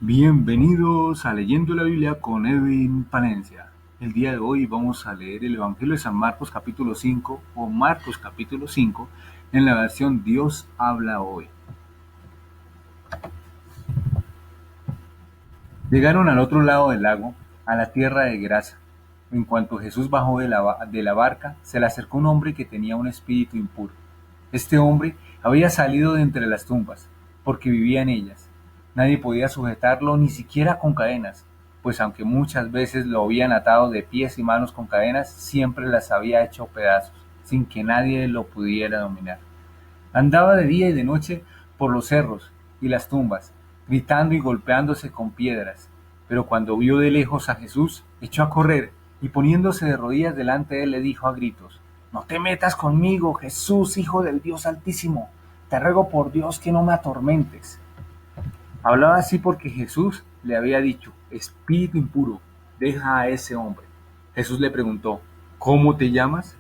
Bienvenidos a Leyendo la Biblia con Edwin Palencia. El día de hoy vamos a leer el Evangelio de San Marcos capítulo 5 o Marcos capítulo 5 en la versión Dios habla hoy. Llegaron al otro lado del lago, a la tierra de Gerasa. En cuanto Jesús bajó de la barca, se le acercó un hombre que tenía un espíritu impuro. Este hombre había salido de entre las tumbas, porque vivía en ellas. Nadie podía sujetarlo ni siquiera con cadenas, pues aunque muchas veces lo habían atado de pies y manos con cadenas, siempre las había hecho pedazos, sin que nadie lo pudiera dominar. Andaba de día y de noche por los cerros y las tumbas, gritando y golpeándose con piedras. Pero cuando vio de lejos a Jesús, echó a correr y poniéndose de rodillas delante de él le dijo a gritos: No te metas conmigo, Jesús, Hijo del Dios Altísimo. Te ruego por Dios que no me atormentes. Hablaba así porque Jesús le había dicho: Espíritu impuro, deja a ese hombre. Jesús le preguntó: ¿Cómo te llamas?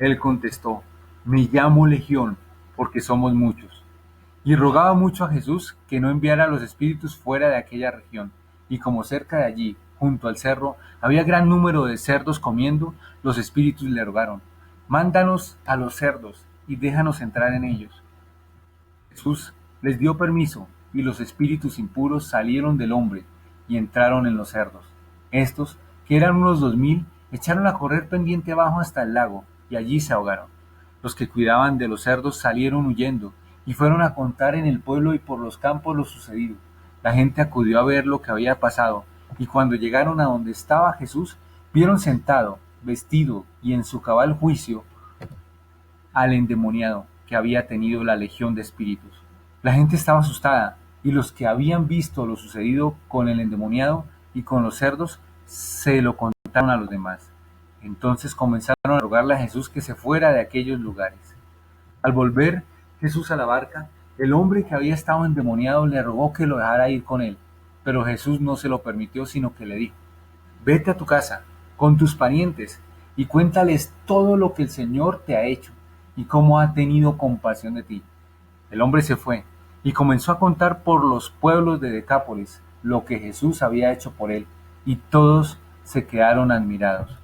Él contestó: Me llamo Legión, porque somos muchos. Y rogaba mucho a Jesús que no enviara a los espíritus fuera de aquella región. Y como cerca de allí, junto al cerro, había gran número de cerdos comiendo, los espíritus le rogaron: Mándanos a los cerdos y déjanos entrar en ellos. Jesús les dio permiso, y los espíritus impuros salieron del hombre y entraron en los cerdos. Estos, que eran unos 2000, echaron a correr pendiente abajo hasta el lago, y allí se ahogaron. Los que cuidaban de los cerdos salieron huyendo, y fueron a contar en el pueblo y por los campos lo sucedido. La gente acudió a ver lo que había pasado, y cuando llegaron a donde estaba Jesús, vieron sentado, vestido y en su cabal juicio, al endemoniado que había tenido la legión de espíritus. La gente estaba asustada, y los que habían visto lo sucedido con el endemoniado y con los cerdos se lo contaron a los demás. Entonces comenzaron a rogarle a Jesús que se fuera de aquellos lugares. Al volver Jesús a la barca, el hombre que había estado endemoniado le rogó que lo dejara ir con él, pero Jesús no se lo permitió, sino que le dijo: Vete a tu casa, con tus parientes, y cuéntales todo lo que el Señor te ha hecho, y cómo ha tenido compasión de ti. El hombre se fue, y comenzó a contar por los pueblos de Decápolis lo que Jesús había hecho por él, y todos se quedaron admirados.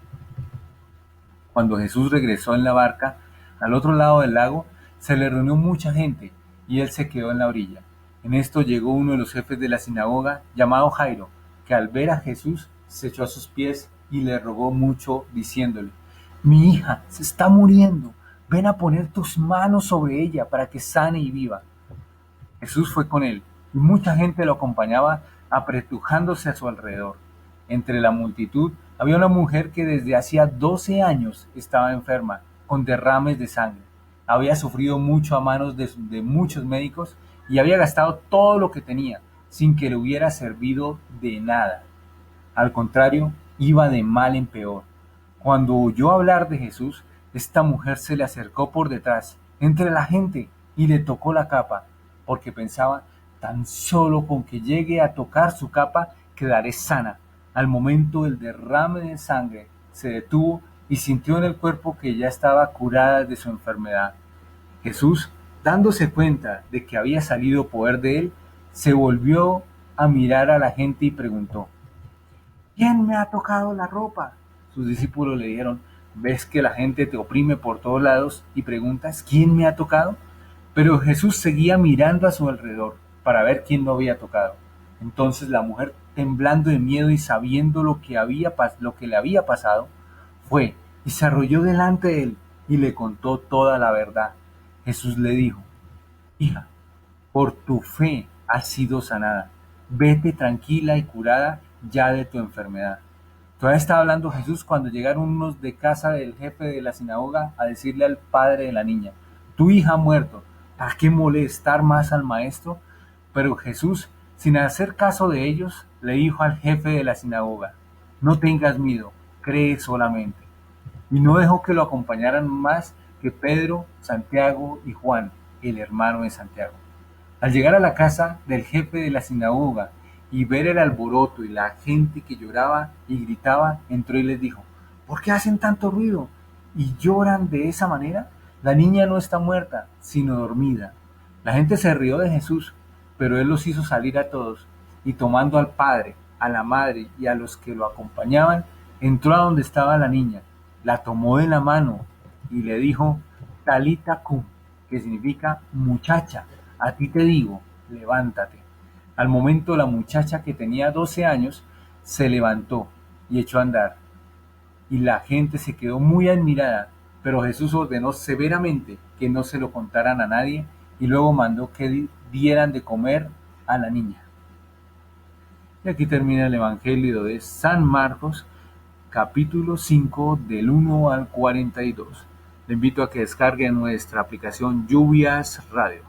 Cuando Jesús regresó en la barca, al otro lado del lago, se le reunió mucha gente, y él se quedó en la orilla. En esto llegó uno de los jefes de la sinagoga, llamado Jairo, que al ver a Jesús se echó a sus pies y le rogó mucho, diciéndole: Mi hija se está muriendo, ven a poner tus manos sobre ella para que sane y viva. Jesús fue con él, y mucha gente lo acompañaba, apretujándose a su alrededor. Entre la multitud había una mujer que desde hacía 12 años estaba enferma, con derrames de sangre. Había sufrido mucho a manos de muchos médicos y había gastado todo lo que tenía, sin que le hubiera servido de nada. Al contrario, iba de mal en peor. Cuando oyó hablar de Jesús, esta mujer se le acercó por detrás, entre la gente, y le tocó la capa, porque pensaba: tan solo con que llegue a tocar su capa, quedaré sana. Al momento el derrame de sangre se detuvo y sintió en el cuerpo que ya estaba curada de su enfermedad. Jesús, dándose cuenta de que había salido poder de él, se volvió a mirar a la gente y preguntó: ¿Quién me ha tocado la ropa? Sus discípulos le dijeron: ¿Ves que la gente te oprime por todos lados y preguntas: ¿Quién me ha tocado? Pero Jesús seguía mirando a su alrededor para ver quién lo había tocado. Entonces la mujer, temblando de miedo y sabiendo lo que le había pasado, fue y se arrolló delante de él y le contó toda la verdad. Jesús le dijo: Hija, por tu fe has sido sanada. Vete tranquila y curada ya de tu enfermedad. Todavía estaba hablando Jesús cuando llegaron unos de casa del jefe de la sinagoga a decirle al padre de la niña: Tu hija ha muerto, ¿para qué molestar más al maestro? Pero Jesús, sin hacer caso de ellos, le dijo al jefe de la sinagoga: No tengas miedo, cree solamente. Y no dejó que lo acompañaran más que Pedro, Santiago y Juan, el hermano de Santiago. Al llegar a la casa del jefe de la sinagoga y ver el alboroto y la gente que lloraba y gritaba, entró y les dijo: ¿Por qué hacen tanto ruido y lloran de esa manera? La niña no está muerta, sino dormida. La gente se rió de Jesús, pero él los hizo salir a todos y tomando al padre, a la madre y a los que lo acompañaban, entró a donde estaba la niña, la tomó de la mano y le dijo, Talita cum, que significa muchacha, a ti te digo, levántate. Al momento la muchacha, que tenía 12 años, se levantó y echó a andar, y la gente se quedó muy admirada, pero Jesús ordenó severamente que no se lo contaran a nadie y luego mandó que dieran de comer a la niña. Y aquí termina el Evangelio de San Marcos, capítulo 5, del 1 al 42. Le invito a que descargue nuestra aplicación Lluvias Radio.